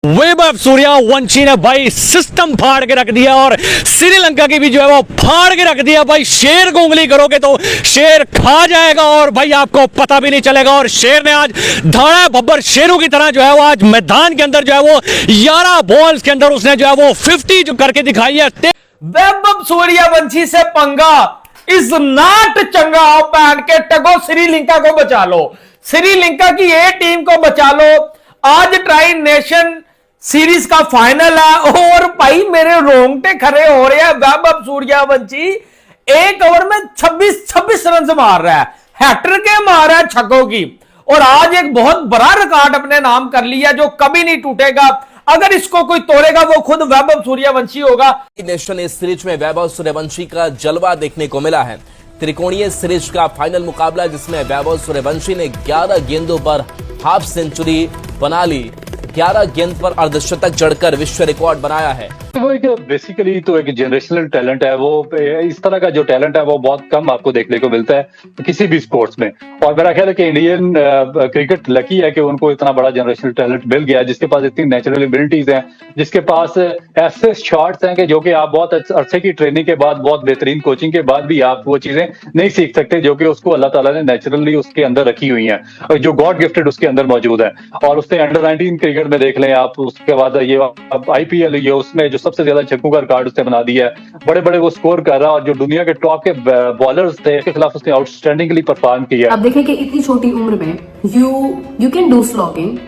वैभव सूर्यवंशी ने भाई सिस्टम फाड़ के रख दिया और श्रीलंका की भी जो है वो फाड़ के रख दिया। भाई शेर को उंगली करोगे तो शेर खा जाएगा और भाई आपको पता भी नहीं चलेगा। और शेर ने आज धाड़ा बब्बर शेरों की तरह जो है वो आज मैदान के अंदर जो है वो 11 बॉल्स के अंदर उसने जो है वो 50 जो करके दिखाई है। वैभव सूर्यवंशी से पंगा इज नॉट चंगा। आओ पैन के टगो, श्रीलंका को बचा लो, श्रीलंका की ए टीम को बचा लो। आज ट्राई नेशन सीरीज का फाइनल है और भाई मेरे रोंगटे खड़े हो रहे हैं। वैभव सूर्यवंशी एक ओवर में 26 रन मार रहा है, हैट्रिक के मार रहा है छक्कों की, और आज एक बहुत बड़ा रिकॉर्ड अपने नाम कर लिया जो कभी नहीं टूटेगा। अगर इसको कोई तोड़ेगा वो खुद वैभव सूर्यवंशी होगा। नेशनल इस सीरीज में वैभव सूर्यवंशी का जलवा देखने को मिला है। त्रिकोणीय सीरीज का फाइनल मुकाबला जिसमें वैभव सूर्यवंशी ने 11 गेंदों पर हाफ सेंचुरी बना ली, 11 गेंद पर अर्धशतक जड़कर विश्व रिकॉर्ड बनाया है। वो एक बेसिकली तो एक जनरेशनल टैलेंट है। वो इस तरह का जो टैलेंट है वो बहुत कम आपको देखने को मिलता है किसी भी स्पोर्ट्स में। और मेरा ख्याल है कि इंडियन क्रिकेट लकी है कि उनको इतना बड़ा जनरेशनल टैलेंट मिल गया, जिसके पास इतनी नेचुरल एबिलिटीज हैं, जिसके पास ऐसे शॉट्स हैं कि जो कि आप बहुत अरसे की ट्रेनिंग के बाद, बहुत बेहतरीन कोचिंग के बाद भी आप वो चीजें नहीं सीख सकते जो कि उसको अल्लाह ताला ने नेचुरली उसके अंदर रखी हुई हैं और जो गॉड गिफ्टेड उसके अंदर मौजूद है। और उसने अंडर 19 क्रिकेट में देख लें आप, उसके बाद ये IPL ये उसमें जो सबसे ज्यादा छक्कों का रिकॉर्ड उसने बना दिया है, बड़े बड़े वो स्कोर कर रहा है और जो दुनिया के टॉप के बॉलर्स थे उसके खिलाफ उसने आउटस्टैंडिंगली परफॉर्म किया। अब देखें कि इतनी छोटी उम्र में you can do slogging,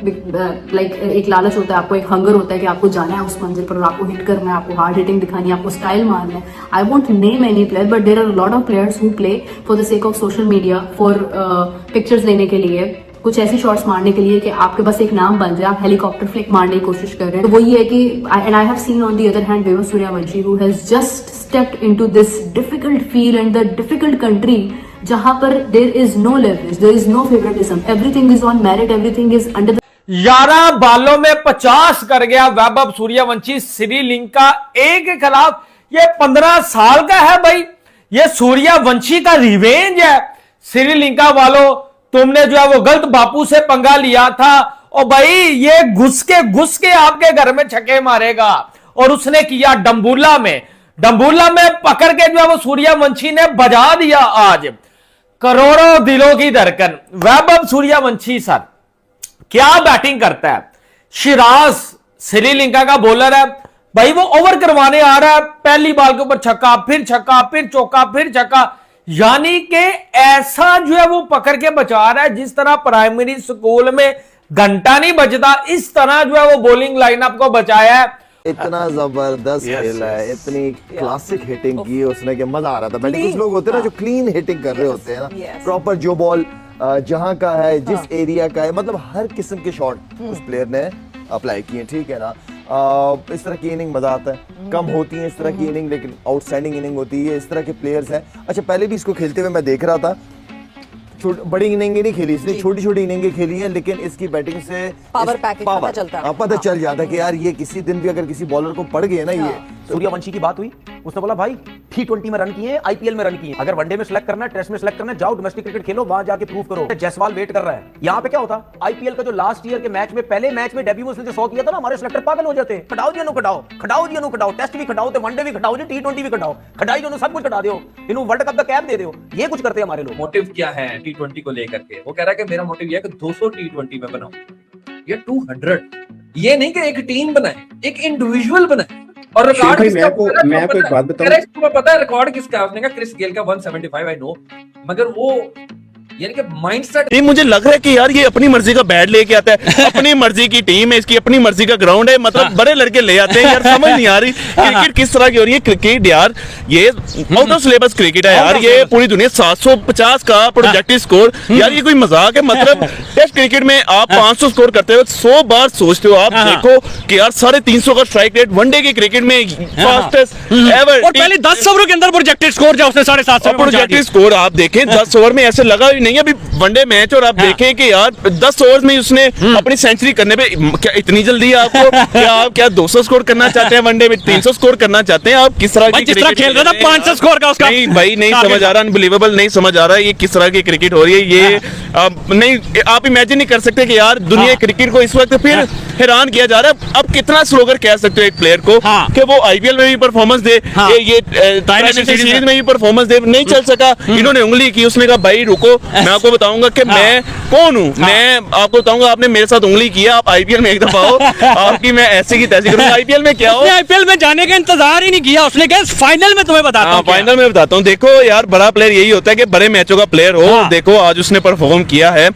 like एक लालच होता है, आपको एक हंगर होता है कि आपको जाना है उस मंजिल पर, आपको हिट करना है, आपको हार्ड हिटिंग दिखानी है, आपको स्टाइल मारना है। I won't name any player but there are lot of players who play for the sake of social media, for pictures लेने के लिए, कुछ ऐसी शॉट्स मारने के लिए कि आपके पास एक नाम बन जाए, आप हेलीकॉप्टर फ्लिक मारने की कोशिश कर रहे हैं। तो वो ये है कि and I have seen on the other hand Vaibhav Suryavanshi who has just stepped into this difficult field and the difficult country जहां पर there is no leverage, there is no favouritism, everything is on merit, everything is under 11 बालों में 50 कर गया वैभव सूर्यवंशी श्रीलंका ए के खिलाफ। ये 15 साल का है भाई, ये सूर्यवंशी का रिवेंज है। श्रीलंका वालों, तुमने जो है वो गलत बापू से पंगा लिया था और भाई ये घुस के आपके घर में छक्के मारेगा। और उसने किया डंबूला में पकड़ के जो है वो सूर्यवंशी ने बजा दिया आज करोड़ों दिलों की धड़कन। वैभव सूर्यवंशी सर क्या बैटिंग करता है। शिराज श्रीलंका का बॉलर है भाई, वो ओवर करवाने आ रहा है, पहली बॉल के ऊपर छक्का, फिर छक्का, फिर चौका, फिर छक्का, यानी कि ऐसा जो है वो पकड़ के बचा रहा है जिस तरह प्राइमरी स्कूल में घंटा नहीं बजता, इस तरह जो है वो बॉलिंग लाइनअप को बचाया है। इतना जबरदस्त खेला है, इतनी क्लासिक हिटिंग की उसने कि मजा आ रहा था। बैटिंग कुछ लोग होते हैं ना जो क्लीन हिटिंग कर रहे होते हैं ना, प्रॉपर जो बॉल जहां का है, जिस एरिया का है, मतलब हर किस्म के शॉट उस प्लेयर ने अप्लाई किए, ठीक है ना। इस तरह की इनिंग मजा आता है, कम होती है इस तरह की इनिंग, लेकिन आउटस्टैंडिंग इनिंग होती है। इस तरह के प्लेयर्स हैं। अच्छा, पहले भी इसको खेलते हुए मैं देख रहा था, बड़ी इनिंगें नहीं खेली इसने, छोटी छोटी इनिंगें खेली हैं, लेकिन इसकी बैटिंग से पावर पता चल जाता है कि यार ये किसी दिन भी अगर किसी बॉलर को पड़ गए ना, ये सूर्यवंशी की बात हुई, उसने बोला भाई T20 में रन किए, IPL में रन किए, अगर वनडे में सिलेक्ट करना है, टेस्ट में सिलेक्ट करना है, जाओ डोमेस्टिक क्रिकेट खेलो, वहां जाके प्रूव करो। जायसवाल वेट कर रहा है। यहाँ पे क्या होता, IPL का जो लास्ट ईयर के मैच में, पहले मैच में डेब्यू में उसने 100 किया था ना, हमारे सिलेक्टर पागल हो जाते हैं। खटाओ जी, खटाओ, टेस्ट भी खटाओ, वनडे भी खटाओ, T20 भी खटाओ, खटाई जो सब कुछ खटा दो, इन्हों वर्ल्ड कप का कैप दे दो। ये कुछ करते हैं हमारे लोग। मोटिव क्या है T20 को लेकर के? वो कह रहा है कि मेरा मोटिव यह है कि 200 T20 में बनाऊं, ये 200, ये नहीं कि एक टीम बनाए, एक इंडिविजुअल बनाए। और रिकॉर्ड किसका? मैं आपको एक बात बताऊं, तुम्हें पता है रिकॉर्ड किसका? उसने कहा क्रिस गेल का 175, आई नो, मगर वो यानी कि माइंडसेट टीम, मुझे लग रहा है कि यार ये अपनी मर्जी का बैट लेके आता है, अपनी मर्जी की टीम है इसकी, अपनी मर्जी का ग्राउंड है, मतलब बड़े लड़के ले आते हैं यार। समझ नहीं आ रही क्रिकेट किस तरह की हो रही है। क्रिकेट यार ये आउट ऑफ सिलेबस क्रिकेट है यार, ये पूरी दुनिया 750 का प्रोजेक्टिव स्कोर, यार ये कोई मजाक है? मतलब टेस्ट क्रिकेट में आप 500 स्कोर करते हो, 100 बार सोचते हो आप, देखो कि यार 350 का स्ट्राइक रेट वनडे के क्रिकेट में फास्टेस्ट एवर। और पहले 10 ओवर के अंदर प्रोजेक्टेड स्कोर जो उसने 750 प्रोजेक्टेड स्कोर आप देखें 10 ओवर में ऐसे लगा नहीं है अभी वनडे मैच, और आप देखें कि यार 10 ओवर में उसने अपनी सेंचुरी करने पे क्या इतनी जल्दी आपको क्या आप क्या 200 स्कोर करना चाहते हैं वनडे में, 300 स्कोर करना चाहते हैं? आप किस तरह की जिस तरह खेल रहा था 500 स्कोर का उसका नहीं भाई, नहीं समझ आ रहा, अनबिलीवेबल नहीं समझ आ रहा है ये किस तरह की क्रिकेट हो रही है ये। नहीं आप इमेजिन नहीं कर सकते कि यार दुनिया क्रिकेट को इस वक्त फिर हैरान किया जा रहा है। अब कितना स्लोगर कह सकते हो एक प्लेयर को कि वो आईपीएल में भी परफॉर्मेंस दे, ये सीरीज में भी परफॉर्मेंस दे, नहीं चल सका। इन्होंने उंगली की, उसने कहा भाई रुको मैं आपको बताऊंगा कि मैं कौन हूँ, मैं आपको बताऊंगा आपने मेरे साथ उंगली किया, आप आईपीएल में एक दफा हो, आपकी मैं ऐसे की तैसी करूंगा। आईपीएल में क्या हो, आईपीएल में जाने का इंतजार ही नहीं किया उसने, कहा फाइनल में तुम्हें बताता हूं। फाइनल में बताता हूँ। देखो यार बड़ा प्लेयर यही होता है कि बड़े मैचों का प्लेयर हो। देखो आज उसने परफॉर्म किया है।